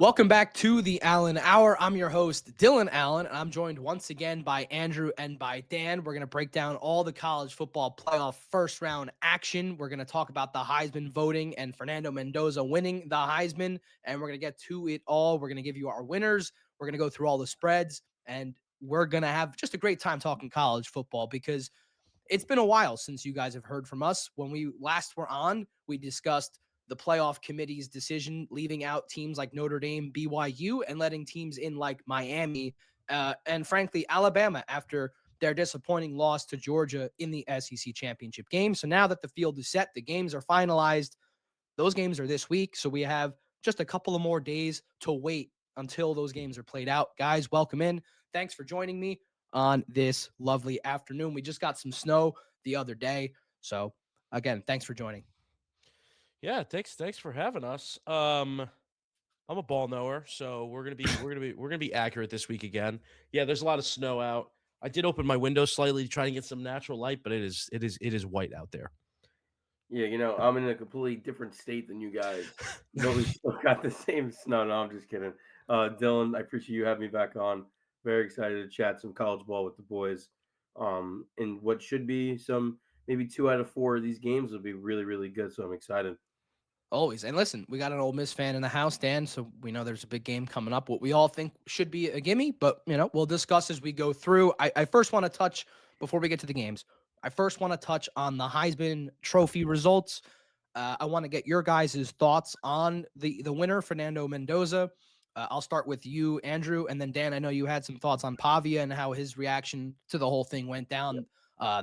Welcome back to the Allen Hour. I'm your host, Dylan Allen, and I'm joined once again by Andrew and by Dan. We're going to break down all the college football playoff first round action. We're going to talk about the Heisman voting and Fernando Mendoza winning the Heisman, and we're going to get to it all. We're going to give you our winners. We're going to go through all the spreads, and we're going to have just a great time talking college football because it's been a while since you guys have heard from us. When we last were on, we discussed the playoff committee's decision leaving out teams like Notre Dame, BYU, and letting teams in like Miami and frankly Alabama after their disappointing loss to Georgia in the SEC championship game. So now that the field is set, the games are finalized. Those games are this week, so we have just a couple of more days to wait until those games are played out. Guys, welcome in. Thanks for joining me on this lovely afternoon. We just got some snow the other day, so again, thanks for joining. Yeah, thanks for having us. I'm a ball knower, so we're gonna be accurate this week again. Yeah, there's a lot of snow out. I did open my window slightly to try and get some natural light, but it is white out there. Yeah, I'm in a completely different state than you guys, but we still got the same snow. No, I'm just kidding. Dylan, I appreciate you having me back on. Very excited to chat some college ball with the boys. And what should be some maybe 2 out of 4 of these games will be really, really good. So I'm excited. Always. And listen, we got an Ole Miss fan in the house, Dan, so we know there's a big game coming up. What we all think should be a gimme, but, we'll discuss as we go through. I first want to touch, before we get to the games, I first want to touch on the Heisman Trophy results. I want to get your guys' thoughts on the winner, Fernando Mendoza. I'll start with you, Andrew, and then Dan. I know you had some thoughts on Pavia and how his reaction to the whole thing went down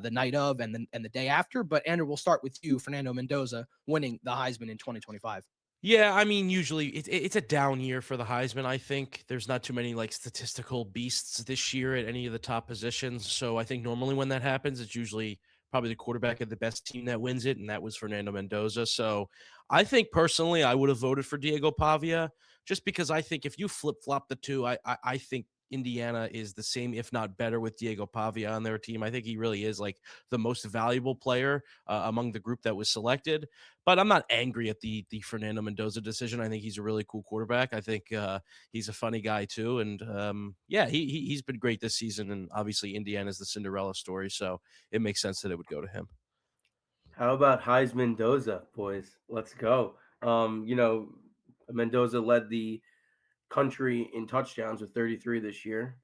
the night of and the day after. But Andrew, we'll start with you, Fernando Mendoza winning the Heisman in 2025. Yeah, I mean, usually it's a down year for the Heisman. I think there's not too many like statistical beasts this year at any of the top positions. So I think normally when that happens, it's usually probably the quarterback of the best team that wins it, and that was Fernando Mendoza. So I think personally, I would have voted for Diego Pavia just because I think if you flip flop the two, I think Indiana is the same, if not better, with Diego Pavia on their team. I think he really is like the most valuable player among the group that was selected. But I'm not angry at the Fernando Mendoza decision. I think he's a really cool quarterback. I think he's a funny guy too, and yeah, he's been great this season. And obviously, Indiana's the Cinderella story, so it makes sense that it would go to him. How about Heisman Mendoza, boys? Let's go. Mendoza led the country in touchdowns with 33 this year.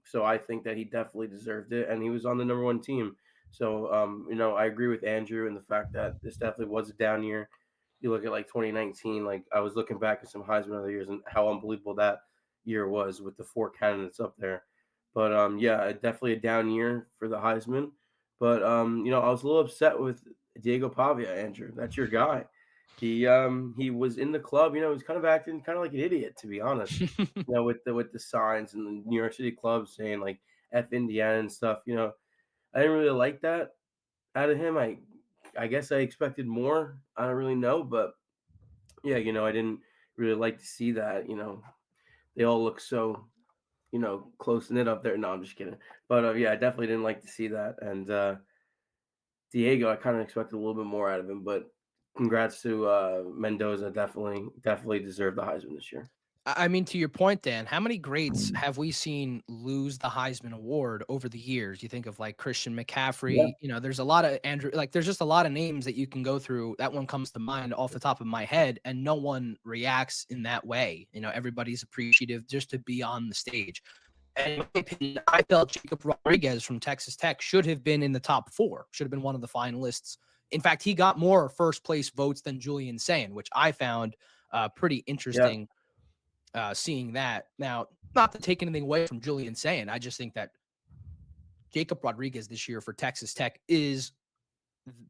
So I think that he definitely deserved it, and he was on the number one team. So I agree with Andrew in the fact that this definitely was a down year. You look at like 2019, like I was looking back at some Heisman other years and how unbelievable that year was with the 4 candidates up there. But yeah, definitely a down year for the Heisman. But I was a little upset with Diego Pavia, Andrew. That's your guy. He was in the club, he was kind of acting kind of like an idiot, to be honest. With the signs and the New York City club saying like F Indiana and stuff. I didn't really like that out of him. I guess I expected more. I don't really know, but yeah, I didn't really like to see that. They all look so close knit up there. No, I'm just kidding. But yeah, I definitely didn't like to see that. And Diego, I kind of expected a little bit more out of him, but congrats to Mendoza. Definitely deserved the Heisman this year. I mean, to your point, Dan, how many greats have we seen lose the Heisman Award over the years? You think of like Christian Yeah, McCaffrey, there's a lot of Andrew, like there's just a lot of names that you can go through. That one comes to mind off the top of my head, and no one reacts in that way. Everybody's appreciative just to be on the stage. And in my opinion, I felt Jacob Rodriguez from Texas Tech should have been in the top four, should have been one of the finalists. In fact, he got more first place votes than Julian Sayin, which I found pretty yeah, interesting seeing that. Now, not to take anything away from Julian Sayin, I just think that Jacob Rodriguez this year for Texas Tech is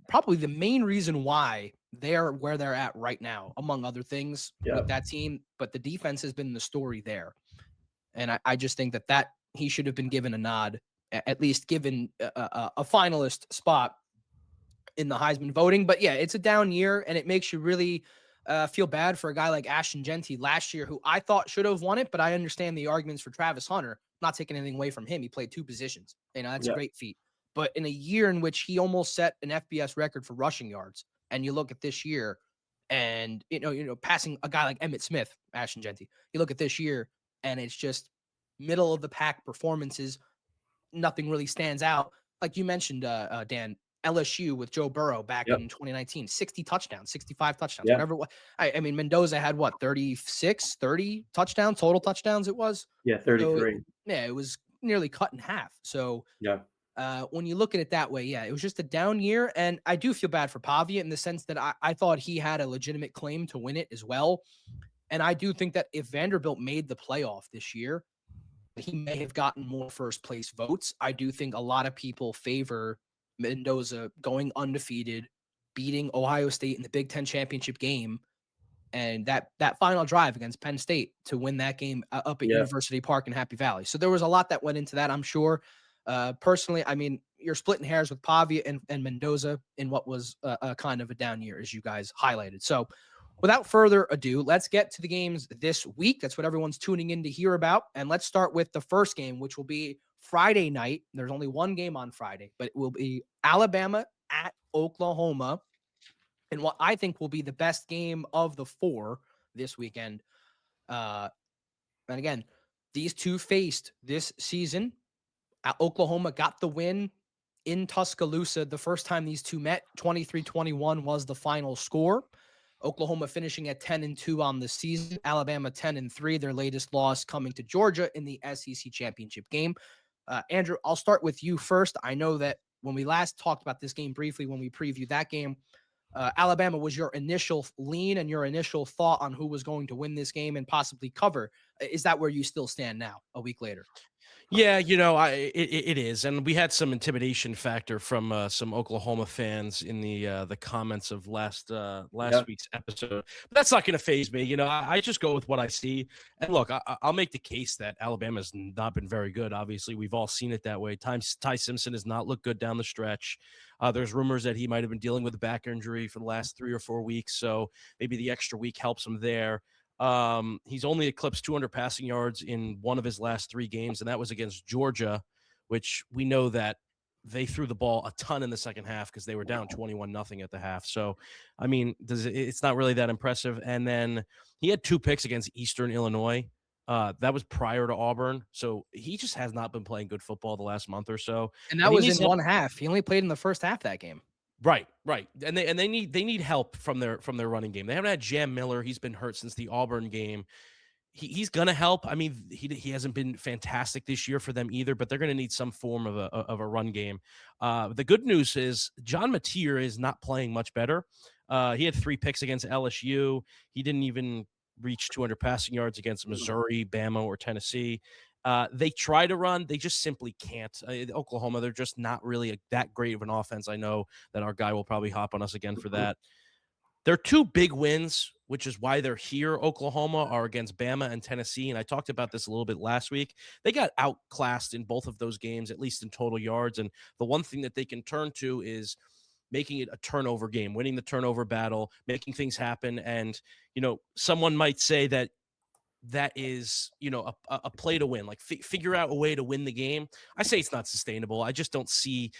probably the main reason why they're where they're at right now, among other things yeah, with that team. But the defense has been the story there. And I just think that he should have been given a nod, at least given a finalist spot in the Heisman voting. But yeah, it's a down year, and it makes you really feel bad for a guy like Ashton Genty last year, who I thought should have won it. But I understand the arguments for Travis Hunter. Not taking anything away from him. He played two positions. That's a yeah, great feat. But in a year in which he almost set an FBS record for rushing yards, and you look at this year, And passing a guy like Emmitt Smith, Ashton Genty. You look at this year, and it's just middle of the pack performances. Nothing really stands out. Like you mentioned, Dan, LSU with Joe Burrow back Yep. in 2019, 60 touchdowns, 65 touchdowns, Yeah. whatever it was. I mean, Mendoza had what, 36, 30 touchdowns, total touchdowns it was. Yeah. So, 33. yeah, it was nearly cut in half. So, Yeah. when you look at it that way, yeah, it was just a down year. And I do feel bad for Pavia in the sense that I thought he had a legitimate claim to win it as well. And I do think that if Vanderbilt made the playoff this year, he may have gotten more first place votes. I do think a lot of people favor Mendoza going undefeated, beating Ohio State in the Big Ten championship game, and that final drive against Penn State to win that game up at Yeah. University Park in Happy Valley. So there was a lot that went into that, I'm sure. Personally, I mean, you're splitting hairs with Pavia and Mendoza in what was a kind of a down year, as you guys highlighted. So without further ado, let's get to the games this week. That's what everyone's tuning in to hear about. And let's start with the first game, which will be Friday night. There's only one game on Friday, but it will be Alabama at Oklahoma in what I think will be the best game of the four this weekend. And again, these two faced this season. Oklahoma got the win in Tuscaloosa the first time these two met. 23-21 was the final score. Oklahoma finishing at 10-2 on the season. Alabama 10-3, their latest loss coming to Georgia in the SEC championship game. Andrew, I'll start with you first. I know that when we last talked about this game briefly, when we previewed that game, Alabama was your initial lean and your initial thought on who was going to win this game and possibly cover. Is that where you still stand now, a week later? Yeah, it is, and we had some intimidation factor from some Oklahoma fans in the comments of last Yeah. week's episode. But that's not going to phase me. I just go with what I see. And look, I'll make the case that Alabama's not been very good. Obviously, we've all seen it that way. Ty Simpson has not looked good down the stretch. There's rumors that he might have been dealing with a back injury for the last 3 or 4 weeks, so maybe the extra week helps him there. He's only eclipsed 200 passing yards in one of his last 3 games, and that was against Georgia, which we know that they threw the ball a ton in the second half because they were down 21-0 at the half. So, I mean, it's not really that impressive. And then he had 2 picks against Eastern Illinois. That was prior to Auburn. So he just has not been playing good football the last month or so. And that was in one half. He only played in the first half that game. Right. And they need help from their running game. They haven't had Jam Miller. He's been hurt since the Auburn game. He's gonna help. I mean, he hasn't been fantastic this year for them either, but they're gonna need some form of a run game. The good news is John Mateer is not playing much better. He had 3 picks against LSU. He didn't even reach 200 passing yards against Missouri, Bama, or Tennessee. They try to run. They just simply can't. Oklahoma, they're just not really that great of an offense. I know that our guy will probably hop on us again for that. Their 2 big wins, which is why they're here, Oklahoma, are against Bama and Tennessee. And I talked about this a little bit last week. They got outclassed in both of those games, at least in total yards. And the one thing that they can turn to is making it a turnover game, winning the turnover battle, making things happen. And, someone might say that is, a play to win, like figure out a way to win the game. I say it's not sustainable. I just don't see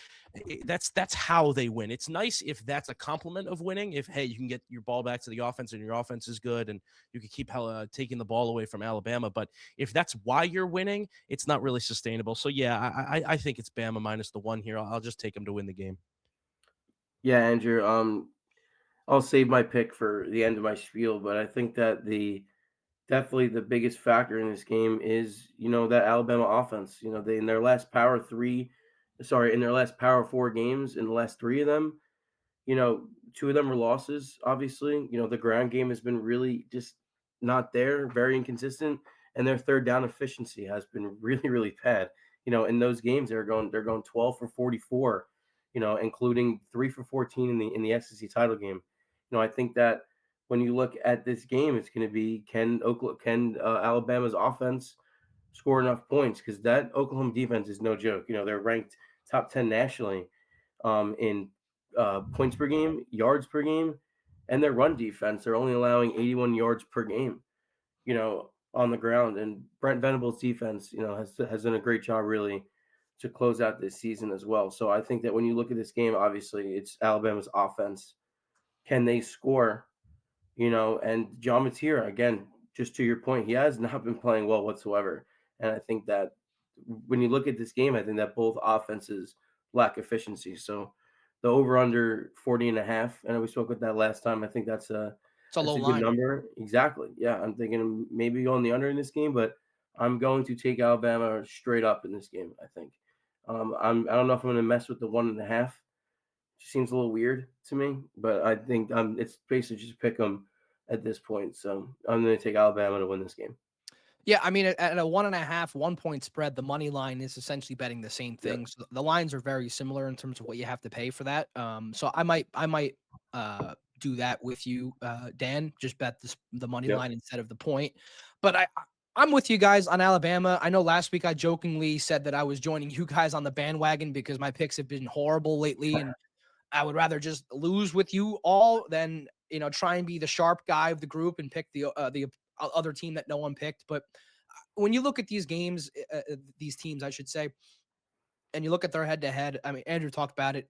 that's how they win. It's nice if that's a complement of winning. If, hey, you can get your ball back to the offense and your offense is good and you can keep taking the ball away from Alabama. But if that's why you're winning, it's not really sustainable. So yeah, I think it's Bama minus the 1 here. I'll just take them to win the game. Yeah, Andrew. I'll save my pick for the end of my spiel, but I think that definitely the biggest factor in this game is, that Alabama offense. They in their last in their last Power 4 games, in the last 3 of them, 2 of them were losses, obviously. The ground game has been really just not there, very inconsistent, and their third down efficiency has been really, really bad. In those games they're going 12 for 44, including 3 for 14 in the SEC title game. I think that when you look at this game, it's going to be can Alabama's offense score enough points, because that Oklahoma defense is no joke. They're ranked top 10 nationally in points per game, yards per game, and their run defense. They're only allowing 81 yards per game, on the ground. And Brent Venables' defense, has done a great job really to close out this season as well. So I think that when you look at this game, obviously it's Alabama's offense. Can they score And John Mateer, again, just to your point, he has not been playing well whatsoever. And I think that when you look at this game, I think that both offenses lack efficiency. So the over under 40 and a half, and we spoke with that last time. I think It's a that's low a good line. number. Exactly. Yeah. I'm thinking maybe on the under in this game, but I'm going to take Alabama straight up in this game, I think. I don't know if I'm gonna mess with the 1.5. Seems a little weird to me, but I think it's basically just pick them at this point. So I'm going to take Alabama to win this game. Yeah, I mean, at a 1.5, 1 point spread, the money line is essentially betting the same Yeah, thing. So the lines are very similar in terms of what you have to pay for that. So I might do that with you, Dan. Just bet the money yep, line instead of the point. But I'm with you guys on Alabama. I know last week I jokingly said that I was joining you guys on the bandwagon because my picks have been horrible lately, and I would rather just lose with you all than try and be the sharp guy of the group and pick the other team that no one picked. But when you look at these games, these teams, I should say, and you look at their head to head, I mean, Andrew talked about it.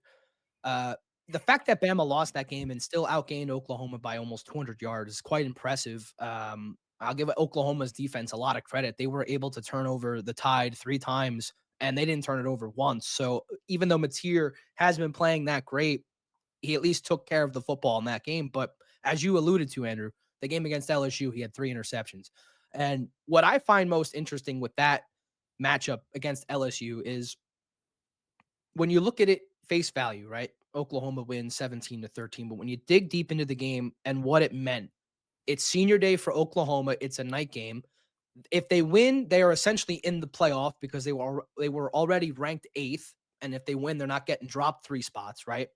Uh, the fact that Bama lost that game and still outgained Oklahoma by almost 200 yards is quite impressive. I'll give Oklahoma's defense a lot of credit. They were able to turn over the Tide 3 times, and they didn't turn it over once. So even though Mateer has been playing that great, he at least took care of the football in that game. But as you alluded to, Andrew, the game against LSU, he had 3 interceptions. And what I find most interesting with that matchup against LSU is when you look at it face value, right? Oklahoma wins 17-13. But when you dig deep into the game and what it meant, it's senior day for Oklahoma. It's a night game. If they win, they are essentially in the playoff because they were already ranked eighth. And if they win, they're not getting dropped 3 spots, right?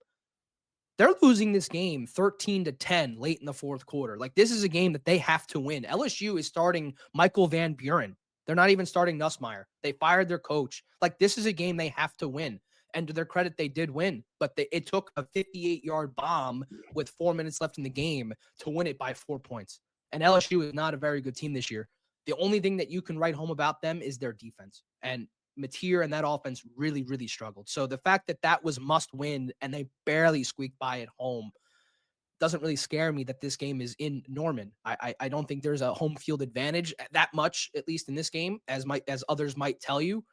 They're losing this game 13-10 late in the fourth quarter. Like, this is a game that they have to win. LSU is starting Michael Van Buren. They're not even starting Nussmeier. They fired their coach. Like, this is a game they have to win. And to their credit, they did win. But it took a 58-yard bomb with 4 minutes left in the game to win it by 4 points. And LSU is not a very good team this year. The only thing that you can write home about them is their defense. And Mateer and that offense really, really struggled. So the fact that that was must win and they barely squeaked by at home doesn't really scare me that this game is in Norman. I don't think there's a home field advantage that much, at least in this game, as others might tell you,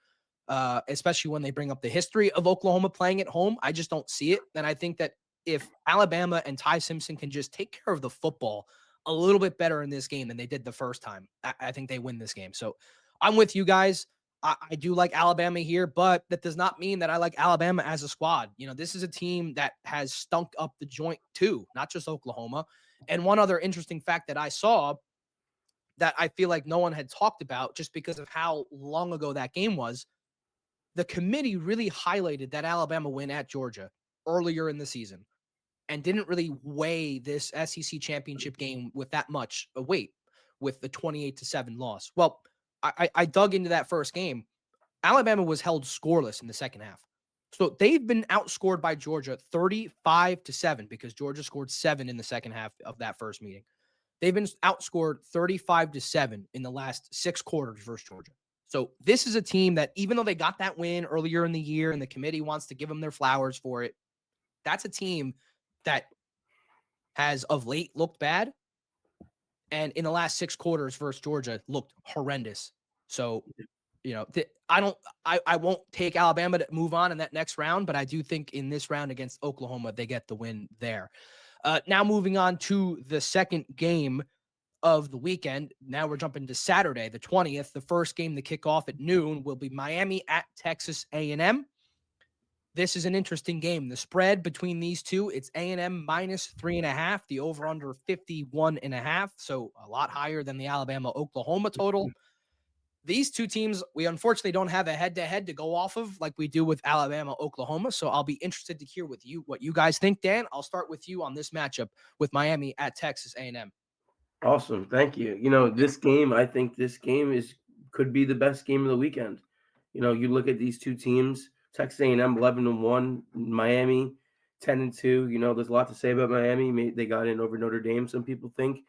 especially when they bring up the history of Oklahoma playing at home. I just don't see it. And I think that if Alabama and Ty Simpson can just take care of the football a little bit better in this game than they did the first time, I think they win this game. So I'm with you guys. I do like Alabama here, but that does not mean that I like Alabama as a squad. This is a team that has stunk up the joint too, not just Oklahoma. And one other interesting fact that I saw that I feel like no one had talked about just because of how long ago that game was, the committee really highlighted that Alabama win at Georgia earlier in the season and didn't really weigh this SEC championship game with that much weight with the 28-7 loss. Well, I dug into that first game. Alabama was held scoreless in the second half. So they've been outscored by Georgia 35-7 because Georgia scored 7 in the second half of that first meeting. They've been outscored 35-7 in the last 6 quarters versus Georgia. So this is a team that, even though they got that win earlier in the year and the committee wants to give them their flowers for it, that's a team that has of late looked bad. And in the last 6 quarters versus Georgia looked horrendous. So I won't take Alabama to move on in that next round, but I do think in this round against Oklahoma, they get the win there. Now moving on to the second game of the weekend. Now we're jumping to Saturday, the 20th. The first game to kick off at noon will be Miami at Texas A&M. This is an interesting game. The spread between these two, it's A&M -3.5, the over-under 51.5, so a lot higher than the Alabama-Oklahoma total. These two teams, we unfortunately don't have a head-to-head to go off of like we do with Alabama, Oklahoma. So I'll be interested to hear what you guys think, Dan. I'll start with you on this matchup with Miami at Texas A&M. awesome. Thank you. I think this game could be the best game of the weekend. You look at these two teams, Texas A&M 11-1, Miami 10-2. There's a lot to say about Miami. They got in over Notre Dame, some people think.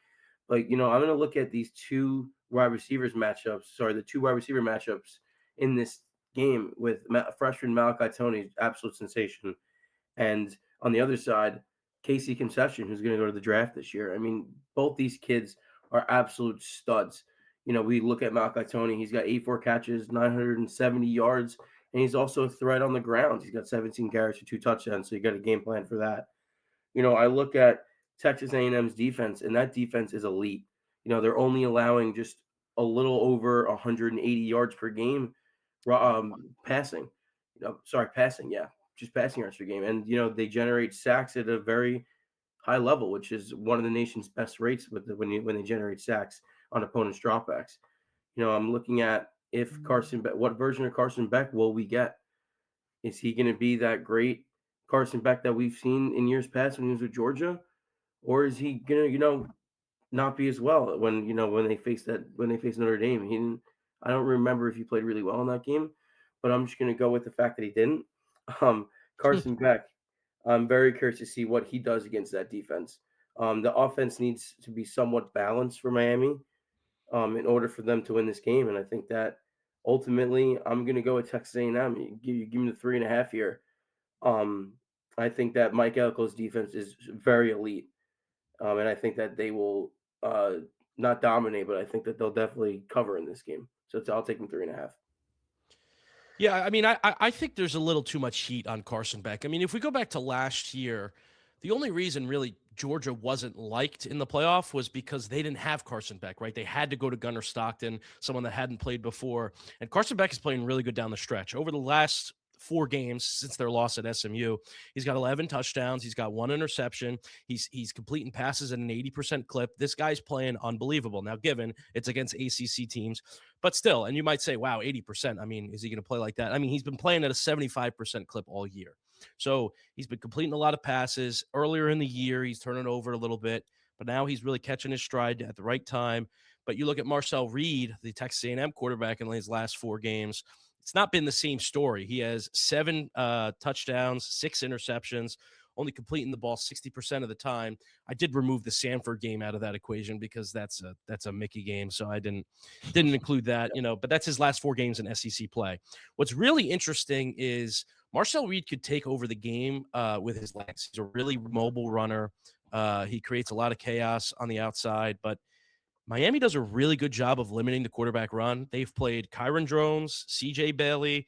But, I'm going to look at these the two wide receiver matchups in this game with freshman Malachi Tony, absolute sensation. And on the other side, Casey Concession, who's going to go to the draft this year. I mean, both these kids are absolute studs. We look at Malachi Tony. He's got 84 catches, 970 yards, and he's also a threat on the ground. He's got 17 carries for 2 touchdowns, so you got a game plan for that. I look at Texas A&M's defense, and that defense is elite. They're only allowing just a little over 180 yards per game passing. Passing, yeah, just passing yards per game. And they generate sacks at a very high level, which is one of the nation's best rates when they generate sacks on opponents' dropbacks. I'm looking at if Carson Beck, what version of Carson Beck will we get? Is he going to be that great Carson Beck that we've seen in years past when he was with Georgia, or is he going to not be as well when they face Notre Dame? I don't remember if he played really well in that game, but I'm just going to go with the fact that he didn't. Carson Beck, I'm very curious to see what he does against that defense. The offense needs to be somewhat balanced for Miami in order for them to win this game, and I think that ultimately I'm going to go with Texas A&M. Give me the 3.5 here. I think that Mike Elko's defense is very elite, and I think that they will not dominate, but I think that they'll definitely cover in this game. So I'll take them 3.5. Yeah, I mean, I think there's a little too much heat on Carson Beck. I mean, if we go back to last year, the only reason really Georgia wasn't liked in the playoff was because they didn't have Carson Beck, right? They had to go to Gunnar Stockton, someone that hadn't played before. And Carson Beck is playing really good down the stretch. Over the last 4 games since their loss at SMU, he's got 11 touchdowns. He's got 1 interception. He's completing passes at an 80% clip. This guy's playing unbelievable. Now, given it's against ACC teams, but still, and you might say, wow, 80%. I mean, is he going to play like that? I mean, he's been playing at a 75% clip all year. So he's been completing a lot of passes. Earlier in the year, he's turning over a little bit, but now he's really catching his stride at the right time. But you look at Marcel Reed, the Texas A&M quarterback in his last 4 games, it's not been the same story. He has 7 touchdowns, 6 interceptions, only completing the ball 60% of the time. I did remove the Sanford game out of that equation because that's a Mickey game, so I didn't include that, but that's his last 4 games in SEC play. What's really interesting is Marcel Reed could take over the game with his legs. He's a really mobile runner. He creates a lot of chaos on the outside, but Miami does a really good job of limiting the quarterback run. They've played Kyron Drones, CJ Bailey,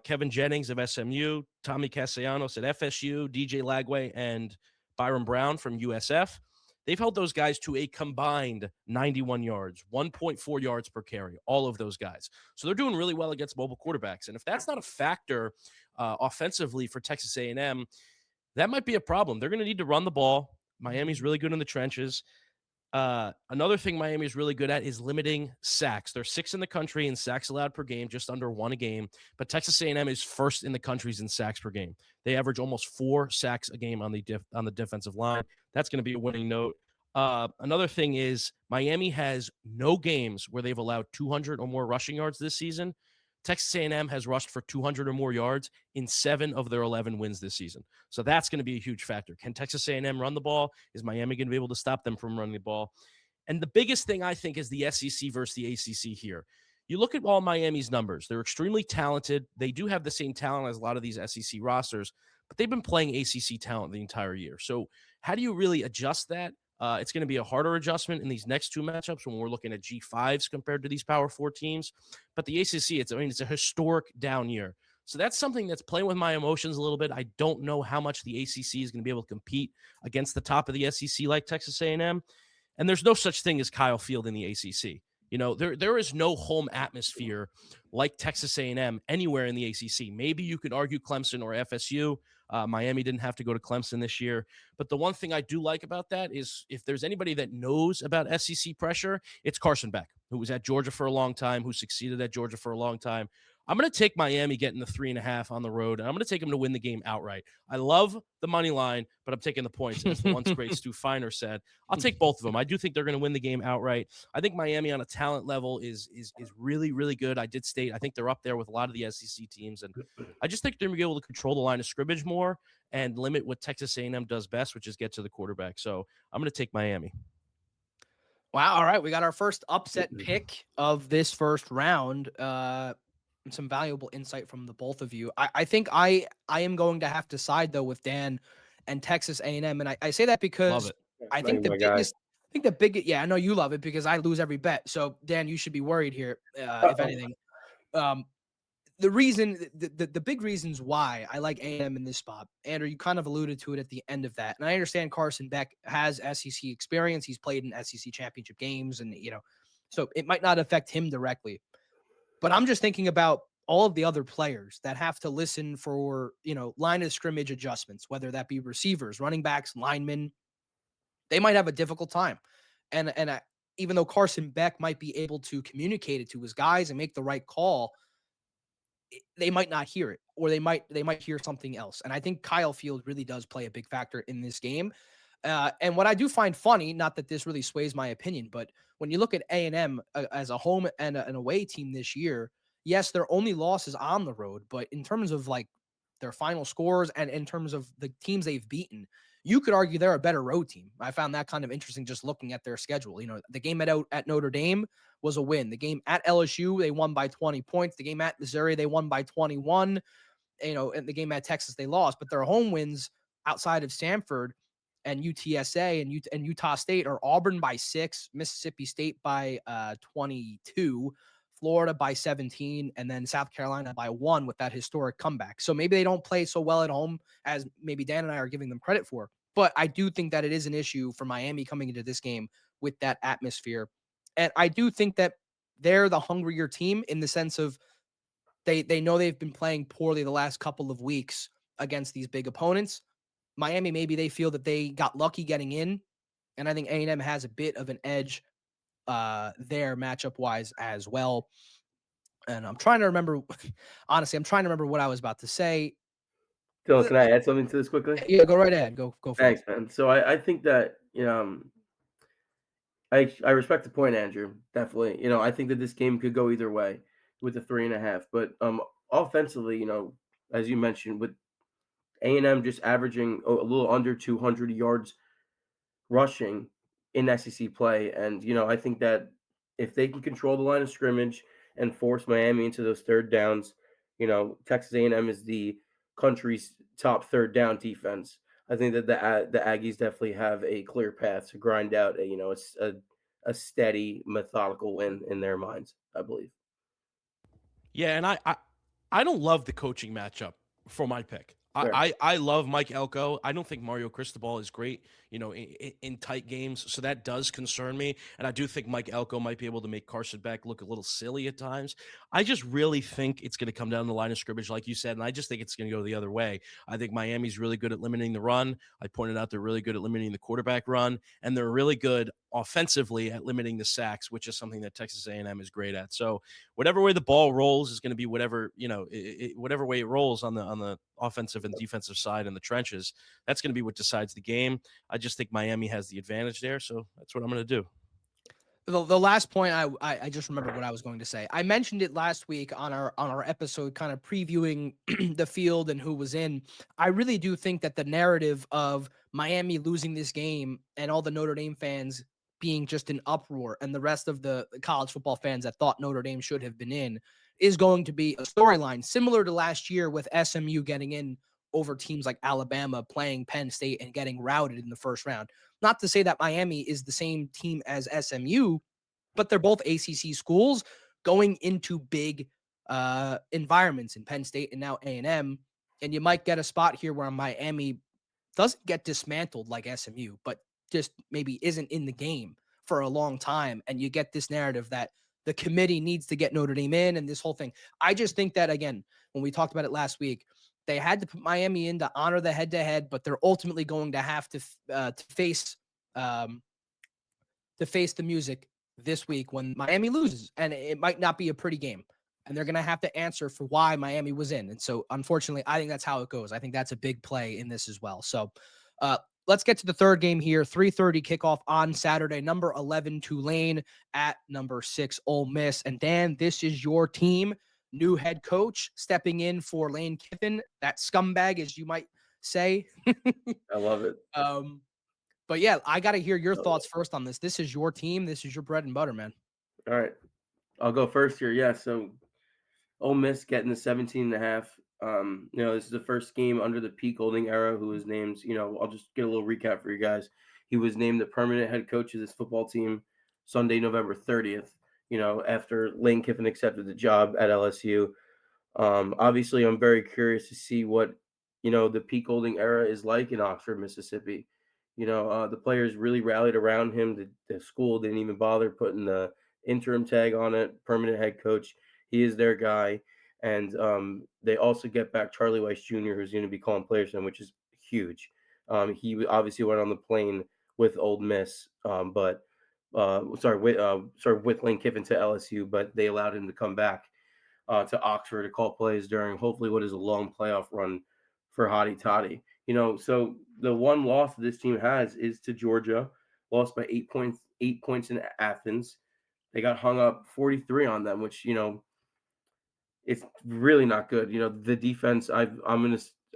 Kevin Jennings of SMU, Tommy Castellanos at FSU, DJ Lagway, and Byron Brown from USF. They've held those guys to a combined 91 yards, 1.4 yards per carry, all of those guys. So they're doing really well against mobile quarterbacks. And if that's not a factor offensively for Texas A&M, that might be a problem. They're going to need to run the ball. Miami's really good in the trenches. Another thing Miami is really good at is limiting sacks. They're 6th in the country in sacks allowed per game, just under 1 a game. But Texas A&M is 1st in the country in sacks per game. They average almost 4 sacks a game on the defensive line. That's going to be a winning note. Another thing is Miami has no games where they've allowed 200 or more rushing yards this season. Texas A&M has rushed for 200 or more yards in 7 of their 11 wins this season. So that's going to be a huge factor. Can Texas A&M run the ball? Is Miami going to be able to stop them from running the ball? And the biggest thing I think is the SEC versus the ACC here. You look at all Miami's numbers. They're extremely talented. They do have the same talent as a lot of these SEC rosters, but they've been playing ACC talent the entire year. So how do you really adjust that? It's going to be a harder adjustment in these next 2 matchups when we're looking at G5s compared to these Power 4 teams. But the ACC, it's a historic down year. So that's something that's playing with my emotions a little bit. I don't know how much the ACC is going to be able to compete against the top of the SEC like Texas A&M. And there's no such thing as Kyle Field in the ACC. There is no home atmosphere like Texas A&M anywhere in the ACC. Maybe you could argue Clemson or FSU. Miami didn't have to go to Clemson this year. But the one thing I do like about that is if there's anybody that knows about SEC pressure, it's Carson Beck, who was at Georgia for a long time, who succeeded at Georgia for a long time. I'm going to take Miami getting the 3.5 on the road, and I'm going to take them to win the game outright. I love the money line, but I'm taking the points. As the once great Stu Feiner said, I'll take both of them. I do think they're going to win the game outright. I think Miami on a talent level is really, really good. I did state I think they're up there with a lot of the SEC teams, and I just think they're going to be able to control the line of scrimmage more and limit what Texas A&M does best, which is get to the quarterback. So I'm going to take Miami. Wow. All right. We got our first upset pick of this first round. Some valuable insight from the both of you. I think I am going to have to side though with Dan and Texas A&M. And I say that Love because it. I Like think my guy. yeah, I know you love it because I lose every bet. So Dan, you should be worried here, if Uh-oh. anything. Um, the big reasons why I like A&M in this spot, Andrew, you kind of alluded to it at the end of that. And I understand Carson Beck has SEC experience. He's played in SEC championship games and, so it might not affect him directly. But I'm just thinking about all of the other players that have to listen for, line of scrimmage adjustments, whether that be receivers, running backs, linemen. They might have a difficult time. Even though Carson Beck might be able to communicate it to his guys and make the right call, they might not hear it, or they might hear something else. And I think Kyle Field really does play a big factor in this game. And what I do find funny, not that this really sways my opinion, but when you look at A&M as a home and an away team this year, yes, their only loss is on the road, but in terms of like their final scores and in terms of the teams they've beaten, you could argue they're a better road team. I found that kind of interesting just looking at their schedule. The game at Notre Dame was a win. The game at LSU, they won by 20 points. The game at Missouri, they won by 21. And the game at Texas, they lost. But their home wins outside of Stanford and UTSA and Utah State are Auburn by 6, Mississippi State by 22, Florida by 17, and then South Carolina by 1 with that historic comeback. So maybe they don't play so well at home as maybe Dan and I are giving them credit for. But I do think that it is an issue for Miami coming into this game with that atmosphere. And I do think that they're the hungrier team in the sense of they know they've been playing poorly the last couple of weeks against these big opponents. Miami, maybe they feel that they got lucky getting in, and I think A&M has a bit of an edge there matchup wise as well. And I'm trying to remember, honestly, I'm trying to remember what I was about to say. Dylan, can I add something to this quickly? Yeah, go right ahead. Go for it. Thanks, man. So I think that I respect the point, Andrew. Definitely. I think that this game could go either way with the 3.5. But offensively, as you mentioned, with A&M just averaging a little under 200 yards rushing in SEC play, and I think that if they can control the line of scrimmage and force Miami into those third downs, Texas A&M is the country's top third down defense. I think that the Aggies definitely have a clear path to grind out a steady, methodical win in their minds, I believe. Yeah, and I don't love the coaching matchup for my pick. Fair. I love Mike Elko. I don't think Mario Cristobal is great, in tight games. So that does concern me. And I do think Mike Elko might be able to make Carson Beck look a little silly at times. I just really think it's going to come down the line of scrimmage, like you said. And I just think it's going to go the other way. I think Miami's really good at limiting the run. I pointed out they're really good at limiting the quarterback run. And they're really good offensively at limiting the sacks, which is something that Texas A&M is great at. So whatever way the ball rolls is going to be whatever, whatever way it rolls on the offensive and defensive side in the trenches. That's going to be what decides the game. I just think Miami has the advantage there, so that's what I'm going to do. The last point I just remembered what I was going to say. I mentioned it last week on our episode, kind of previewing the field and who was in. I really do think that the narrative of Miami losing this game and all the Notre Dame fans being just an uproar and the rest of the college football fans that thought Notre Dame should have been in is going to be a storyline similar to last year with SMU getting in over teams like Alabama, playing Penn State and getting routed in the first round. Not to say that Miami is the same team as SMU, but they're both ACC schools going into big environments in Penn State and now A&M. And you might get a spot here where Miami doesn't get dismantled like SMU, but just maybe isn't in the game for a long time. And you get this narrative that the committee needs to get Notre Dame in and this whole thing. I just think that, again, when we talked about it last week, they had to put Miami in to honor the head-to-head, but they're ultimately going to have to face the music this week when Miami loses, and it might not be a pretty game. And they're going to have to answer for why Miami was in. And so, unfortunately, I think that's how it goes. I think that's a big play in this as well. So, let's get to the third game here. 3:30 kickoff on Saturday. Number 11 Tulane at number 6 Ole Miss. And Dan, this is your team. New head coach stepping in for Lane Kiffin, that scumbag, as you might say. I love it. But yeah, I got to hear your thoughts first on this. This is your team. This is your bread and butter, man. All right. I'll go first here. Yeah. So Ole Miss getting the 17.5. This is the first game under the Pete Golding era, who was named, I'll just get a little recap for you guys. He was named the permanent head coach of this football team Sunday, November 30th, after Lane Kiffin accepted the job at LSU. Obviously, I'm very curious to see what the Pete Golding era is like in Oxford, Mississippi. The players really rallied around him. The school didn't even bother putting the interim tag on it. Permanent head coach. He is their guy, and they also get back Charlie Weiss Jr., who's going to be calling players in, which is huge. He obviously went on the plane with Old Miss, but with Lane Kiffin to LSU, but they allowed him to come back to Oxford to call plays during hopefully what is a long playoff run for Hottie Toddy. So the one loss this team has is to Georgia, lost by 8 points, 8 points in Athens. They got hung up 43 on them, which it's really not good. The defense. I'm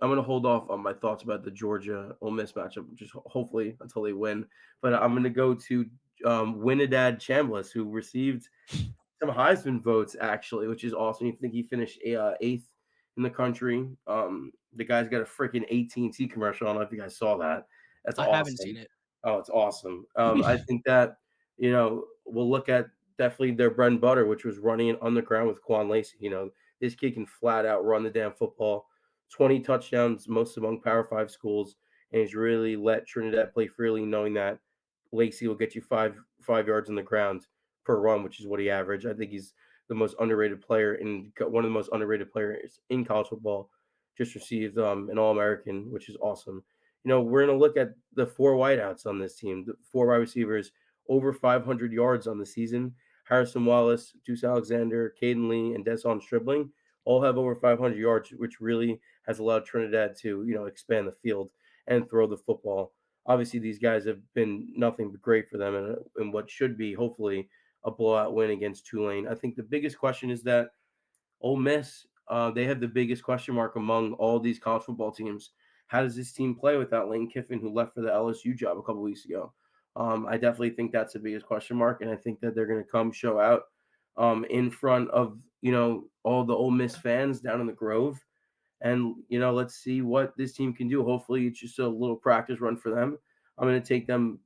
gonna hold off on my thoughts about the Georgia Ole Miss matchup, just hopefully until they win. But I'm gonna go to Winidad Chambliss, who received some Heisman votes actually, which is awesome. You think he finished eighth in the country? The guy's got a freaking AT&T commercial. I don't know if you guys saw that. That's I haven't seen awesome. it. Oh, it's awesome. I think that we'll look at definitely their bread and butter, which was running it on the ground with Quan Lacey. This kid can flat out run the damn football. 20 touchdowns, most among Power Five schools, and he's really let Trinidad play freely, knowing that Lacey will get you five yards on the ground per run, which is what he averaged. I think he's the most underrated player in one of the most underrated players in college football. Just received an All American, which is awesome. We're going to look at the four wideouts on this team, the four wide receivers, over 500 yards on the season. Harrison Wallace, Deuce Alexander, Caden Lee, and Deson Stribling all have over 500 yards, which really has allowed Trinidad to, expand the field and throw the football. Obviously, these guys have been nothing but great for them and what should be, hopefully, a blowout win against Tulane. I think the biggest question is that Ole Miss, they have the biggest question mark among all these college football teams. How does this team play without Lane Kiffin, who left for the LSU job a couple weeks ago? I definitely think that's the biggest question mark, and I think that they're going to come show out in front of all the Ole Miss fans down in the Grove, and let's see what this team can do. Hopefully, it's just a little practice run for them. I'm going to take them.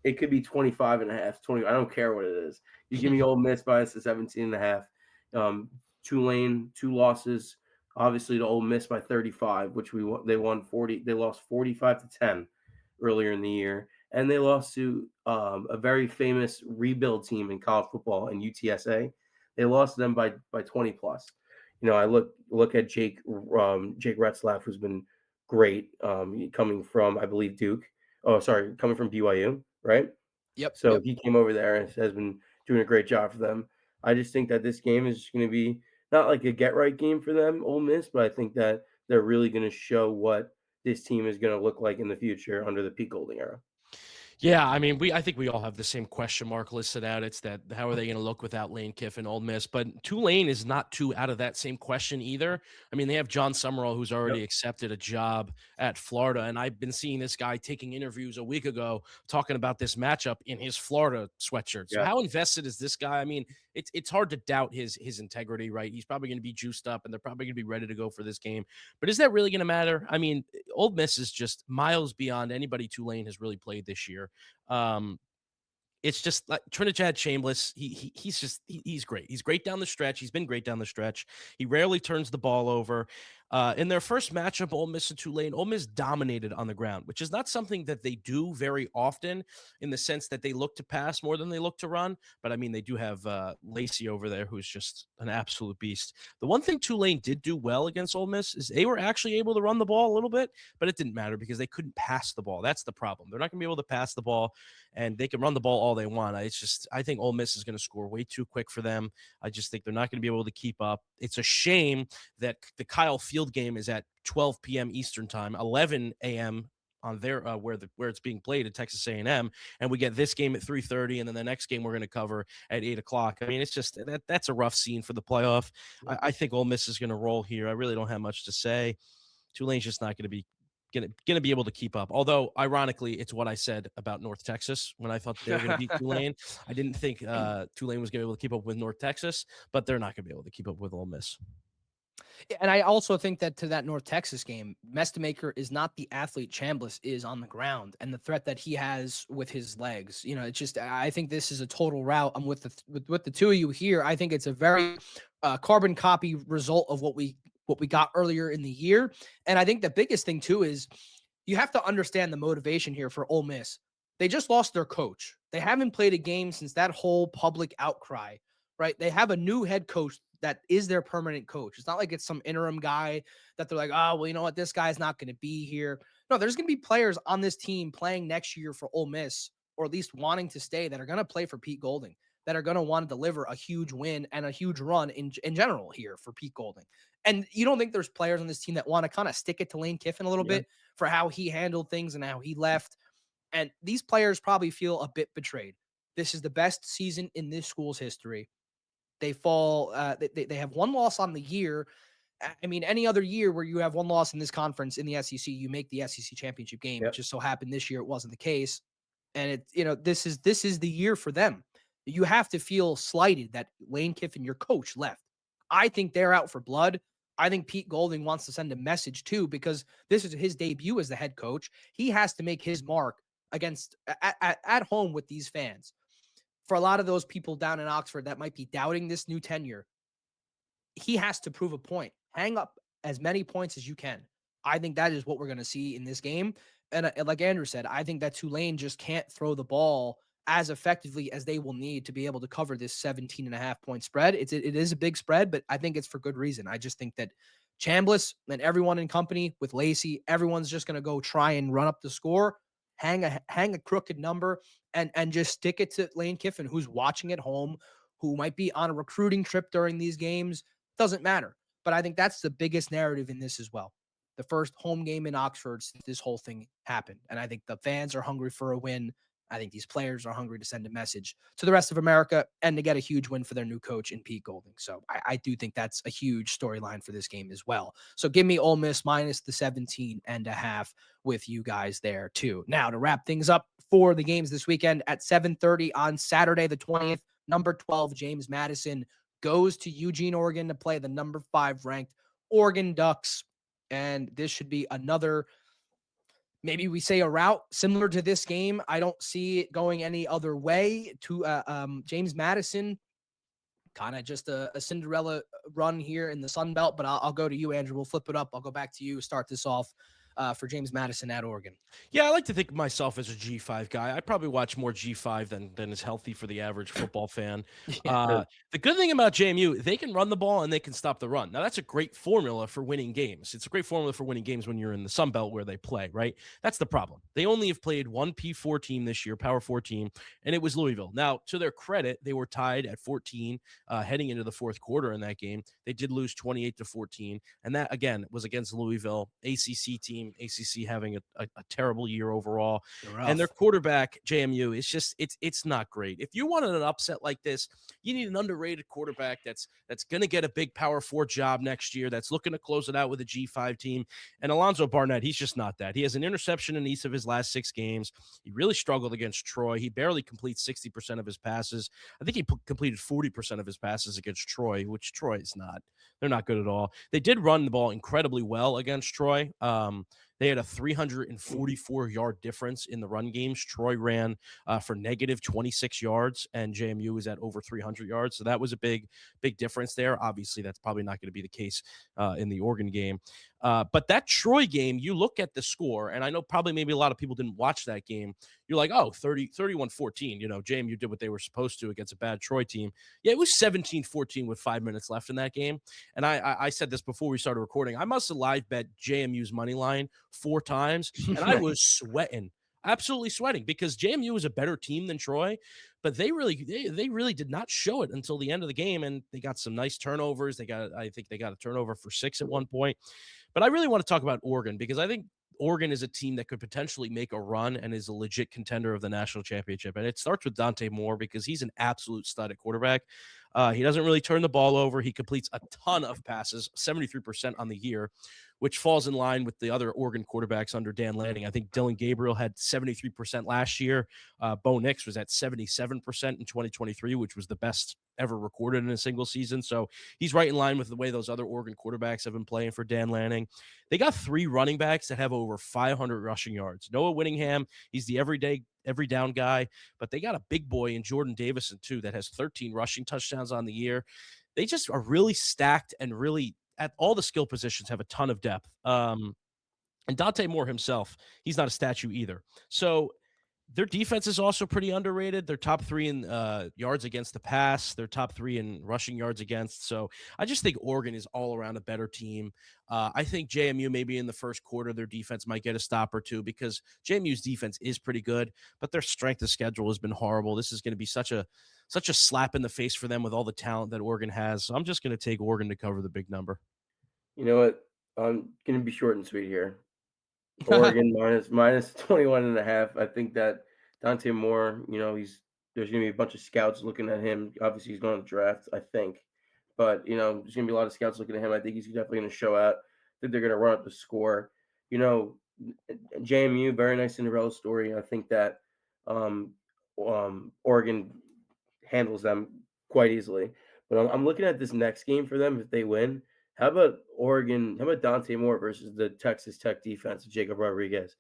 It could be 25 and a half, 20. I don't care what it is. You give me Ole Miss minus the 17 and a half. Tulane, two losses. Obviously, to Ole Miss by 35, which they won 40. They lost 45-10 earlier in the year, and they lost to a very famous rebuild team in college football in UTSA. They lost to them by 20 plus. I look at Jake Retzlaff, who's been great, coming from I believe Duke. Oh, sorry, coming from BYU, right? Yep. So Yep. he came over there and has been doing a great job for them. I just think that this game is going to be not like a get right game for them, Ole Miss, but I think that they're really going to show what this team is going to look like in the future under the Pete Golding era. Yeah, I mean, I think we all have the same question mark listed out. It's that how are they going to look without Lane Kiffin, Ole Miss? But Tulane is not too out of that same question either. I mean, they have John Summerall, who's already Yep. accepted a job at Florida, and I've been seeing this guy taking interviews a week ago talking about this matchup in his Florida sweatshirt. So Yeah. how invested is this guy? I mean, it's hard to doubt his integrity, right? He's probably going to be juiced up, and they're probably going to be ready to go for this game. But is that really going to matter? I mean, Ole Miss is just miles beyond anybody Tulane has really played this year. Um, it's just like Trinidad Chambliss. He's great. He's great down the stretch. He's been great down the stretch. He rarely turns the ball over. In their first matchup, Ole Miss and Tulane, Ole Miss dominated on the ground, which is not something that they do very often in the sense that they look to pass more than they look to run. But I mean, they do have Lacey over there, who's just an absolute beast. The one thing Tulane did do well against Ole Miss is they were actually able to run the ball a little bit, but it didn't matter because they couldn't pass the ball. That's the problem. They're not going to be able to pass the ball, and they can run the ball all they want. I think Ole Miss is going to score way too quick for them. I just think they're not going to be able to keep up. It's a shame that the Kyle Field game is at 12 p.m. Eastern time, 11 a.m. on their where it's being played at Texas A&M, and we get this game at 3:30, and then the next game we're going to cover at 8 o'clock. I mean, it's just that's a rough scene for the playoff. I think Ole Miss is going to roll here. I really don't have much to say. Tulane's just not going to be be able to keep up. Although, ironically, it's what I said about North Texas when I thought they were going to beat Tulane. I didn't think Tulane was going to be able to keep up with North Texas, but they're not going to be able to keep up with Ole Miss. And I also think that to that North Texas game, Mestamaker is not the athlete Chambliss is on the ground, and the threat that he has with his legs. It's just I think this is a total route. I'm with the two of you here. I think it's a very carbon copy result of what we got earlier in the year, and I think the biggest thing too is you have to understand the motivation here for Ole Miss. They just lost their coach. They haven't played a game since that whole public outcry, right? They have a new head coach that is their permanent coach. It's not like it's some interim guy that they're like, oh, well, you know what? This guy's not going to be here. No, there's going to be players on this team playing next year for Ole Miss, or at least wanting to stay, that are going to play for Pete Golding, that are going to want to deliver a huge win and a huge run in general here for Pete Golding. And you don't think there's players on this team that want to kind of stick it to Lane Kiffin a little bit for how he handled things and how he left? And these players probably feel a bit betrayed. This is the best season in this school's history. They fall. They have one loss on the year. I mean, any other year where you have one loss in this conference in the SEC, you make the SEC championship game. It Yep. just so happened this year it wasn't the case, and this is the year for them. You have to feel slighted that Lane Kiffin, your coach, left. I think they're out for blood. I think Pete Golding wants to send a message too, because this is his debut as the head coach. He has to make his mark against at home with these fans. For a lot of those people down in Oxford that might be doubting this new tenure, he has to prove a point. Hang up as many points as you can. I think that is what we're going to see in this game. And like Andrew said, I think that Tulane just can't throw the ball as effectively as they will need to be able to cover this 17.5-point spread. It is a big spread, but I think it's for good reason. I just think that Chambliss and everyone in company with Lacey, everyone's just going to go try and run up the score, hang a crooked number, and just stick it to Lane Kiffin, who's watching at home, who might be on a recruiting trip during these games. Doesn't matter. But I think that's the biggest narrative in this as well. The first home game in Oxford since this whole thing happened. And I think the fans are hungry for a win. I think these players are hungry to send a message to the rest of America and to get a huge win for their new coach in Pete Golding. So I do think that's a huge storyline for this game as well. So give me Ole Miss minus the 17.5 with you guys there too. Now to wrap things up for the games this weekend at 7:30 on Saturday, the 20th, number 12, James Madison goes to Eugene, Oregon to play the number 5 ranked Oregon Ducks. And this should be another, maybe we say, a route similar to this game. I don't see it going any other way to James Madison. Kind of just a Cinderella run here in the Sun Belt, but I'll go to you, Andrew. We'll flip it up. I'll go back to you. Start this off for James Madison at Oregon. Yeah, I like to think of myself as a G5 guy. I probably watch more G5 than is healthy for the average football fan. The good thing about JMU, they can run the ball and they can stop the run. Now, that's a great formula for winning games. It's a great formula for winning games when you're in the Sun Belt where they play, right? That's the problem. They only have played one P4 team this year, Power 4 team, and it was Louisville. Now, to their credit, they were tied at 14 heading into the fourth quarter in that game. They did lose 28-14, and that, again, was against Louisville, ACC team. ACC having a terrible year overall, and their quarterback JMU is just it's not great. If you wanted an upset like this, you need an underrated quarterback that's going to get a big Power 4 job next year, that's looking to close it out with a G5 team. And Alonzo Barnett, he's just not that. He has an interception in each of his last 6 games. He really struggled against Troy. He barely completes 60% of his passes. I think he completed 40% of his passes against Troy, which Troy is not. They're not good at all. They did run the ball incredibly well against Troy. They had a 344-yard difference in the run games. Troy ran for negative 26 yards, and JMU was at over 300 yards. So that was a big difference there. Obviously, that's probably not going to be the case in the Oregon game. But that Troy game, you look at the score, and I know probably maybe a lot of people didn't watch that game. You're like, oh, 31-14. JMU did what they were supposed to against a bad Troy team. Yeah, it was 17-14 with 5 minutes left in that game. And I said this before we started recording. I must have live bet JMU's money line 4 times, and I was sweating. Absolutely sweating, because JMU was a better team than Troy, but they really did not show it until the end of the game, and they got some nice turnovers. I think they got a turnover for 6 at one point. But I really want to talk about Oregon, because I think Oregon is a team that could potentially make a run and is a legit contender of the national championship. And it starts with Dante Moore, because he's an absolute stud at quarterback. He doesn't really turn the ball over. He completes a ton of passes, 73% on the year, which falls in line with the other Oregon quarterbacks under Dan Lanning. I think Dylan Gabriel had 73% last year. Bo Nix was at 77% in 2023, which was the best ever recorded in a single season. So he's right in line with the way those other Oregon quarterbacks have been playing for Dan Lanning. They got 3 running backs that have over 500 rushing yards. Noah Whittingham, he's the every down guy, but they got a big boy in Jordan Davison too that has 13 rushing touchdowns on the year. They just are really stacked and really at all the skill positions have a ton of depth. And Dante Moore himself, he's not a statue either. So their defense is also pretty underrated. They're top 3 in yards against the pass. They're top 3 in rushing yards against. So I just think Oregon is all around a better team. I think JMU maybe in the first quarter, their defense might get a stop or two because JMU's defense is pretty good, but their strength of schedule has been horrible. This is going to be such a slap in the face for them with all the talent that Oregon has. So I'm just going to take Oregon to cover the big number. You know what? I'm gonna be short and sweet here. Oregon minus 21.5. I think that Dante Moore, there's gonna be a bunch of scouts looking at him. Obviously, he's going to the draft, I think. But there's gonna be a lot of scouts looking at him. I think he's definitely gonna show out. I think they're gonna run up the score. You know, JMU, very nice Cinderella story. I think that Oregon handles them quite easily. But I'm looking at this next game for them if they win. How about Oregon? How about Dante Moore versus the Texas Tech defense of Jacob Rodriguez,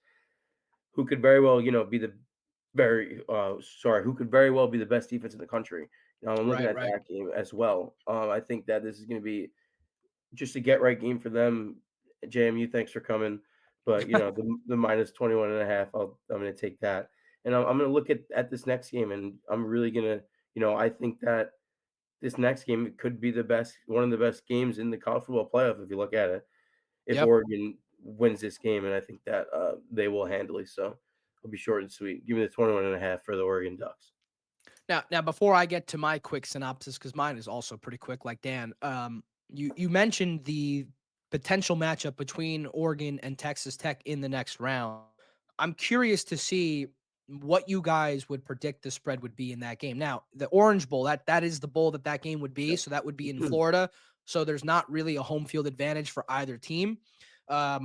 who could very well, be the who could very well be the best defense in the country. I'm looking at Right. that game as well. I think that this is going to be just a get right game for them. JMU, thanks for coming, but the minus 21.5, I'm going to take that, and I'm going to look at this next game, and I'm really going to, I think that this next game could be one of the best games in the college football playoff if you look at it. If Yep. Oregon wins this game, and I think that they will handily. So I'll be short and sweet. Give me the 21.5 for the Oregon Ducks. Now, before I get to my quick synopsis, because mine is also pretty quick, like Dan, you mentioned the potential matchup between Oregon and Texas Tech in the next round. I'm curious to see what you guys would predict the spread would be in that game. Now, the Orange Bowl, that is the bowl that game would be, so that would be in Florida. So there's not really a home field advantage for either team. But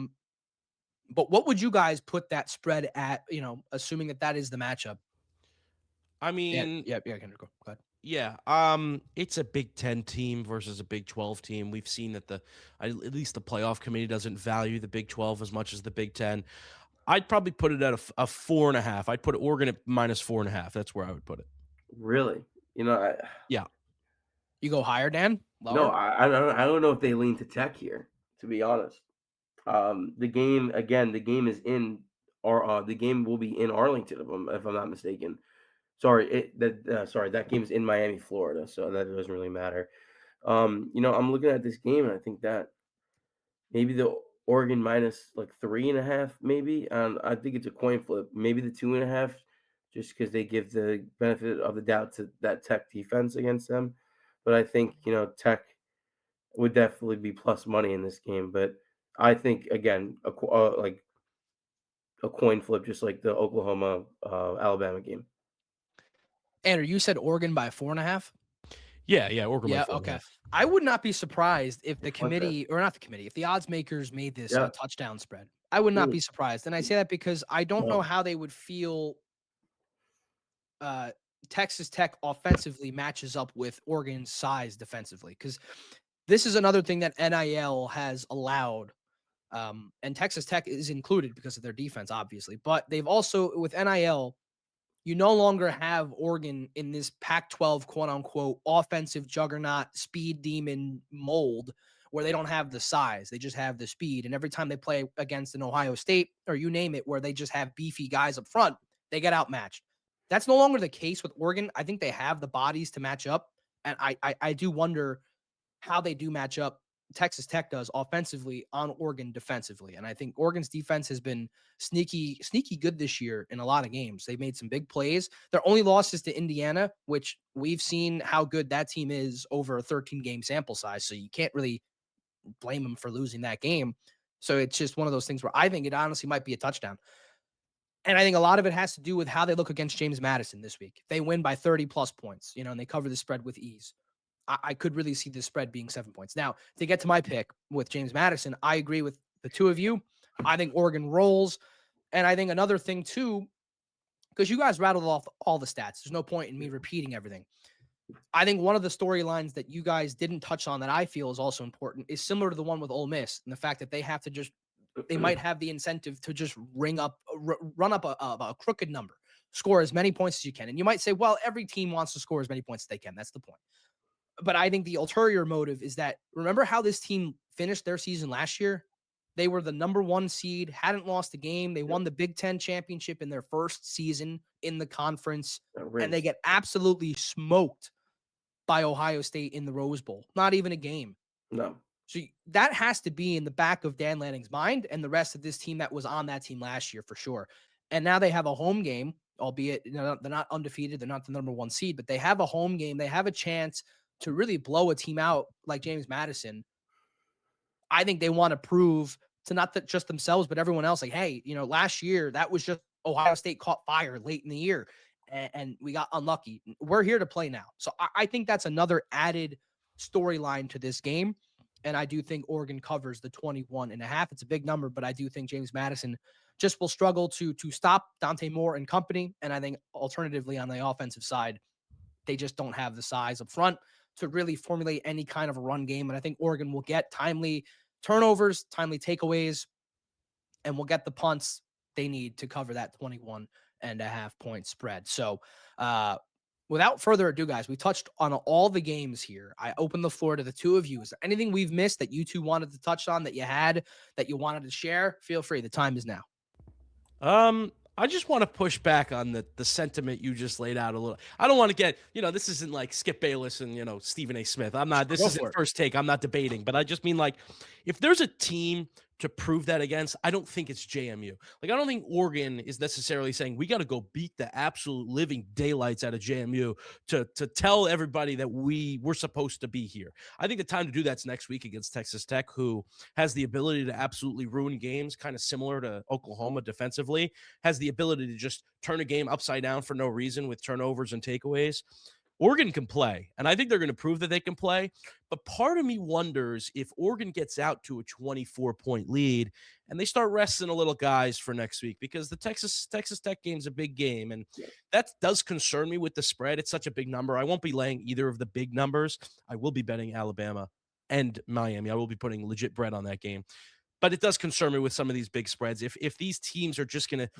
what would you guys put that spread at? Assuming that is the matchup. I mean, yeah, Kendrick, go ahead. Yeah, it's a Big 10 team versus a Big 12 team. We've seen that at least the playoff committee doesn't value the Big 12 as much as the Big 10. I'd probably put it at a 4.5. I'd put Oregon at minus 4.5. That's where I would put it. Really? Yeah. You go higher, Dan? Lower? No, I don't know if they lean to Tech here, to be honest. The game is in, or the game will be in Arlington, if I'm not mistaken. Sorry, that game's in Miami, Florida, so that doesn't really matter. I'm looking at this game and I think that maybe the Oregon minus like 3.5, maybe. I think it's a coin flip. Maybe the 2.5, just because they give the benefit of the doubt to that Tech defense against them. But I think Tech would definitely be plus money in this game. But I think again, like a coin flip, just like the Oklahoma Alabama game. Andrew, you said Oregon by 4.5? Yeah, Oregon by 4.5. Okay. I would not be surprised if the committee, or not the committee, if the odds makers made this a touchdown spread. I would not be surprised. And I say that because I don't know how they would feel Texas Tech offensively matches up with Oregon's size defensively. Because this is another thing that NIL has allowed. And Texas Tech is included because of their defense, obviously. But they've also, with NIL, you no longer have Oregon in this Pac-12 quote-unquote offensive juggernaut speed demon mold where they don't have the size. They just have the speed. And every time they play against an Ohio State or you name it, where they just have beefy guys up front, they get outmatched. That's no longer the case with Oregon. I think they have the bodies to match up. And I do wonder how they do match up. Texas Tech does offensively on Oregon defensively. And I think Oregon's defense has been sneaky good this year in a lot of games. They've made some big plays. Their only loss is to Indiana, which we've seen how good that team is over a 13-game sample size. So you can't really blame them for losing that game. So it's just one of those things where I think it honestly might be a touchdown. And I think a lot of it has to do with how they look against James Madison this week. If they win by 30 plus points, and they cover the spread with ease, I could really see the spread being 7 points. Now, to get to my pick with James Madison, I agree with the two of you. I think Oregon rolls. And I think another thing too, because you guys rattled off all the stats, there's no point in me repeating everything. I think one of the storylines that you guys didn't touch on that I feel is also important is similar to the one with Ole Miss, and the fact that they have to just, they might have the incentive to just run up a crooked number, score as many points as you can. And you might say, well, every team wants to score as many points as they can. That's the point. But I think the ulterior motive is that, remember how this team finished their season last year? They were the number 1 seed, hadn't lost a game. They won the Big Ten championship in their first season in the conference, and they get absolutely smoked by Ohio State in the Rose Bowl. Not even a game. No. So that has to be in the back of Dan Lanning's mind and the rest of this team that was on that team last year for sure. And now they have a home game, albeit they're not undefeated. They're not the number 1 seed, but they have a home game. They have a chance to really blow a team out like James Madison. I think they want to prove to not that just themselves, but everyone else, like, hey, last year that was just Ohio State caught fire late in the year and we got unlucky. We're here to play now. So I think that's another added storyline to this game. And I do think Oregon covers the 21.5. It's a big number, but I do think James Madison just will struggle to stop Dante Moore and company. And I think alternatively on the offensive side, they just don't have the size up front to really formulate any kind of a run game. And I think Oregon will get timely turnovers, timely takeaways, and will get the punts they need to cover that 21.5 point spread. So without further ado, guys, we touched on all the games here. I open the floor to the two of you. Is there anything we've missed that you two wanted to touch on, that you wanted to share? Feel free. The time is now. I just want to push back on the sentiment you just laid out a little. I don't want to get, this isn't like Skip Bayless and, Stephen A. Smith. This isn't First Take. I'm not debating, but I just mean, like, if there's a team to prove that against, I don't think it's JMU. Like, I don't think Oregon is necessarily saying we got to go beat the absolute living daylights out of JMU to tell everybody that we're supposed to be here. I think the time to do that's next week against Texas Tech, who has the ability to absolutely ruin games, kind of similar to Oklahoma defensively, has the ability to just turn a game upside down for no reason with turnovers and takeaways. Oregon can play, and I think they're going to prove that they can play. But part of me wonders if Oregon gets out to a 24-point lead and they start resting a little guys for next week, because the Texas Tech game is a big game, and that does concern me with the spread. It's such a big number. I won't be laying either of the big numbers. I will be betting Alabama and Miami. I will be putting legit bread on that game. But it does concern me with some of these big spreads if these teams are just going to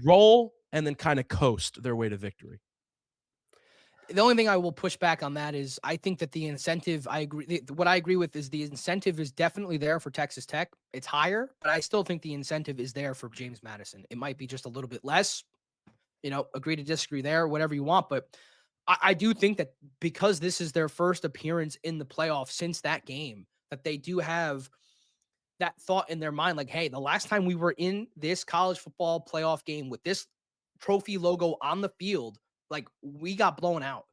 roll and then kind of coast their way to victory. The only thing I will push back on that is I think that the incentive, I agree. What I agree with is the incentive is definitely there for Texas Tech. It's higher, but I still think the incentive is there for James Madison. It might be just a little bit less, agree to disagree there, whatever you want. But I do think that because this is their first appearance in the playoff since that game, that they do have that thought in their mind, like, hey, the last time we were in this college football playoff game with this trophy logo on the field, like, we got blown out.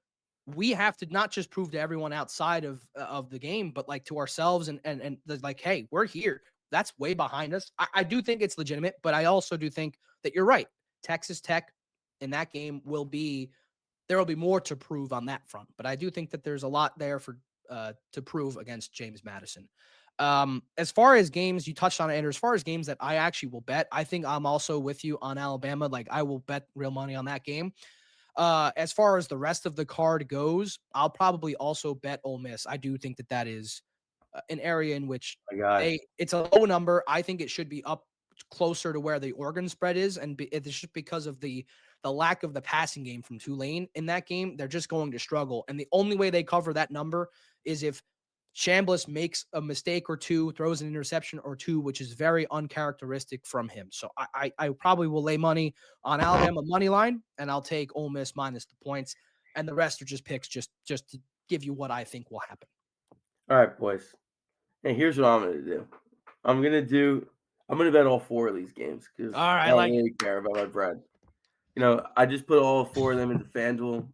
We have to not just prove to everyone outside of the game, but like to ourselves and like, hey, we're here. That's way behind us. I do think it's legitimate, but I also do think that you're right. Texas Tech in that game there will be more to prove on that front. But I do think that there's a lot there to prove against James Madison. As far as games, you touched on it, Andrew, as far as games that I actually will bet, I think I'm also with you on Alabama. Like, I will bet real money on that game. As far as the rest of the card goes, I'll probably also bet Ole Miss. I do think that is an area in which it's a low number. I think it should be up closer to where the Oregon spread is, and it's just because of the lack of the passing game from Tulane in that game. They're just going to struggle, and the only way they cover that number is if Chambliss makes a mistake or two, throws an interception or two, which is very uncharacteristic from him. So I probably will lay money on Alabama money line, and I'll take Ole Miss minus the points, and the rest are just picks just to give you what I think will happen. All right, boys. And here's what I'm going to do. I'm going to bet all 4 of these games because I don't really care about my bread. I just put all 4 of them into FanDuel.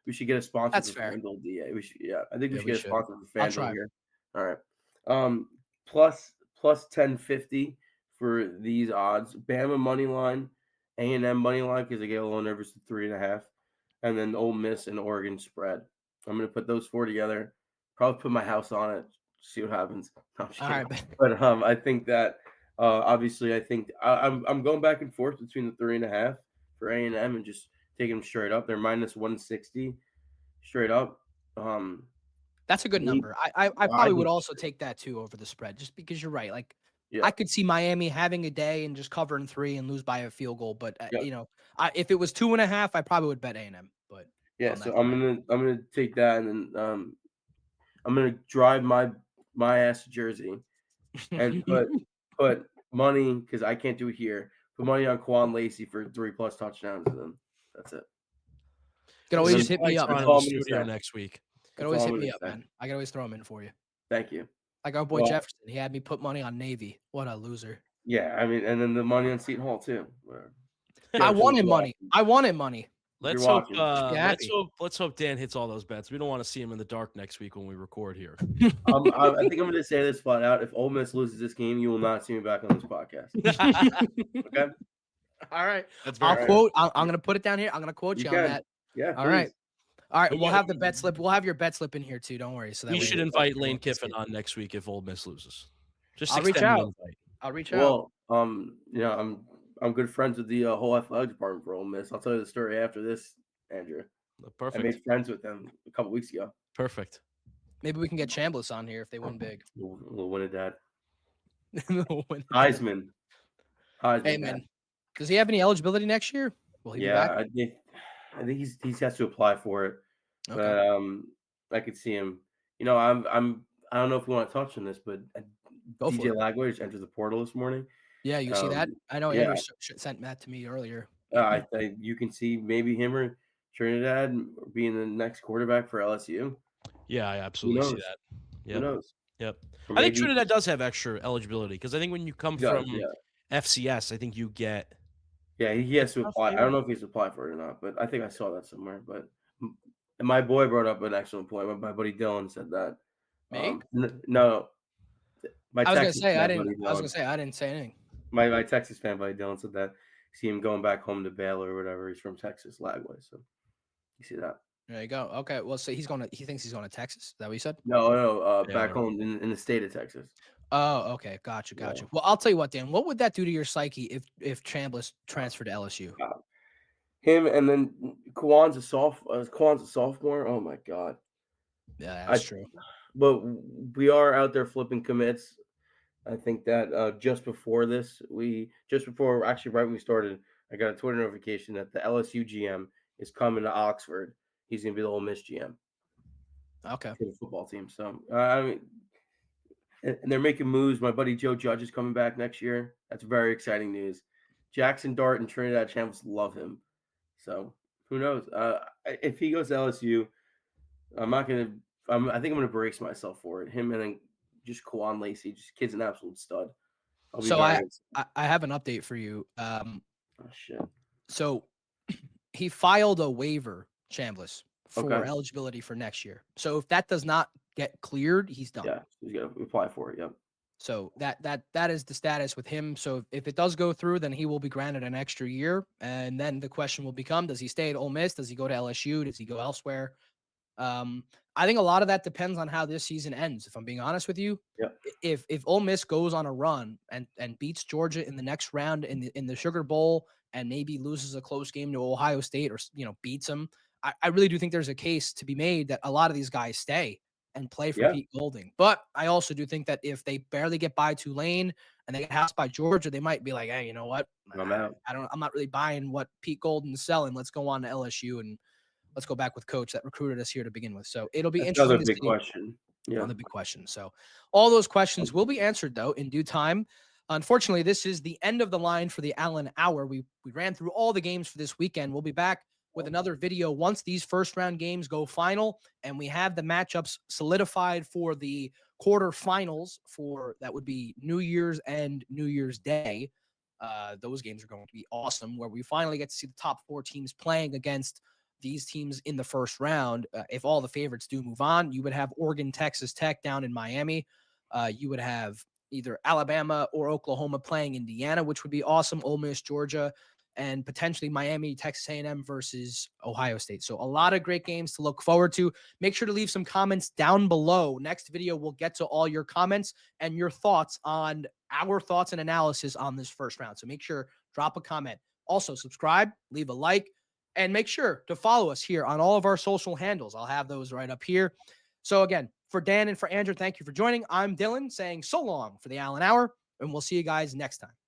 We should get a sponsor. That's for fair. FanDuel DA. I think we should get a sponsor for FanDuel here. All right. Plus 1050 for these odds. Bama money line, A&M money line because they get a little nervous at 3.5, and then Ole Miss and Oregon spread. I'm gonna put those 4 together. Probably put my house on it. see what happens. No, I'm just All kidding. right. But I think that obviously I think I'm going back and forth between the 3.5 for A&M and just taking them straight up. They're minus 160 straight up. That's a good Me, number. I I probably would think also take that too over the spread, just because you're right. Like yeah, I could see Miami having a day and just covering 3 and lose by a field goal. But yeah, if it was 2.5, I probably would bet A&M. But yeah. on that So spread, I'm gonna take that and then I'm gonna drive my ass to Jersey and put money because I can't do it here. Put money on Quan Lacey for 3+ touchdowns, and then that's it. could Get And always some then just hit me lights up, on that's in man. the all I'm gonna studio say. next week. Could That's always all I'm hit me gonna up, say. man. I could always throw them in for you. Thank you. Like our boy Well, Jefferson, he had me put money on Navy. What a loser! yeah, I mean, and then the money on Seton Hall too. Whatever. I Jefferson, wanted money. I wanted money. if you're Let's hope watching, Be happy. let's hope Dan hits all those bets. We don't want to see him in the dark next week when we record here. I think I'm going to say this flat out. If Ole Miss loses this game, you will not see me back on this podcast. Okay, All right. That's I'll very all right, fair. quote. I'm going to put it down here. I'm going to quote you you on can, that. yeah, All right. please. All right. But We'll yeah, have the bet slip. We'll have your bet slip in here too. Don't worry. So that we way should you invite you Lane won't miss Kiffin it. on next week if Ole Miss loses. Just I'll reach extend the out. invite. I'll reach out. Well, I'm good friends with the whole athletic department for Ole Miss. I'll tell you the story after this, Andrew. I Perfect. made friends with them a couple weeks ago. Perfect. Maybe we can get Chambliss on here if they win big. We'll win it, Dad. We'll win it. Heisman, Hey Dad. man, does he have any eligibility next year? Will he be Yeah, back? I think he has to apply for it. Okay. But I could see him. I don't know if we want to touch on this, but Go for DJ it. Lagway just entered the portal this morning. Yeah, you see that? I know Yeah, Andrew sent that to me earlier. you can see maybe him or Trinidad being the next quarterback for LSU. Yeah, I Who absolutely see knows? that. Who Yep. knows? Yep. Or I think maybe Trinidad does have extra eligibility because I think when you come he does. from Yeah, FCS, I think you get yeah. He has to tough apply. I there. don't know if he's applied for it or not, but I think I saw that somewhere. But and my boy brought up an excellent point. My buddy Dylan said that. Me? No, my I was gonna Texas say I fan didn't. buddy I was gonna Dylan. say I didn't say anything. My Texas fan buddy Dylan said that. See him going back home to Baylor or whatever. He's from Texas, Lagway. So you see that? There you go. Okay. Well, so he's going to. He thinks he's going to Texas. Is that what you said? No, back Baylor. home in the state of Texas. Oh, okay. Gotcha. Yeah. Gotcha. Well, I'll tell you what, Dan. What would that do to your psyche if Chambliss transferred to LSU? Him and then Kwan's a sophomore. Oh my god. Yeah, I that's true. but we are out there flipping commits. I think that just before actually right when we started, I got a Twitter notification that the LSU GM is coming to Oxford. He's gonna be the Ole Miss GM Okay. for the football team. So I mean, and they're making moves. My buddy Joe Judge is coming back next year. That's very exciting news. Jackson Dart and Trinidad Champs love him. So who knows? If he goes to LSU, I'm not gonna. I think I'm gonna brace myself for it. Him and then just Kwan Lacey, just kid's an absolute stud. I'll be So very. I have an update for you. Oh shit. So he filed a waiver, Chambliss, for Okay. eligibility for next year. So if that does not get cleared, he's done. Yeah, he's gonna apply for it. Yep. So that is the status with him. So if it does go through, then he will be granted an extra year, and then the question will become: does he stay at Ole Miss? Does he go to LSU? Does he go elsewhere? I think a lot of that depends on how this season ends. If I'm being honest with you, Yep. if Ole Miss goes on a run and beats Georgia in the next round in the Sugar Bowl and maybe loses a close game to Ohio State or beats them, I really do think there's a case to be made that a lot of these guys stay and play for Yeah. Pete Golding. But I also do think that if they barely get by Tulane and they get housed by Georgia, they might be like, hey, you know what? I'm out. I'm not really buying what Pete Golding's selling. Let's go on to LSU and let's go back with coach that recruited us here to begin with. So it'll be That's interesting another to big see. question. Yeah. Another big question. So all those questions will be answered though in due time. Unfortunately, this is the end of the line for the Allen Hour. We ran through all the games for this weekend. We'll be back with another video once these first round games go final and we have the matchups solidified for the quarterfinals for that would be New Year's and New Year's Day. Those games are going to be awesome where we finally get to see the top 4 teams playing against these teams in the first round. If all the favorites do move on, you would have Oregon, Texas Tech down in Miami. You would have either Alabama or Oklahoma playing Indiana, which would be awesome. Ole Miss, Georgia, and potentially Miami, Texas A&M versus Ohio State. So a lot of great games to look forward to. Make sure to leave some comments down below. Next video, we'll get to all your comments and your thoughts on our thoughts and analysis on this first round. So make sure, drop a comment. Also, subscribe, leave a like, and make sure to follow us here on all of our social handles. I'll have those right up here. So again, for Dan and for Andrew, thank you for joining. I'm Dylan saying so long for the Allen Hour, and we'll see you guys next time.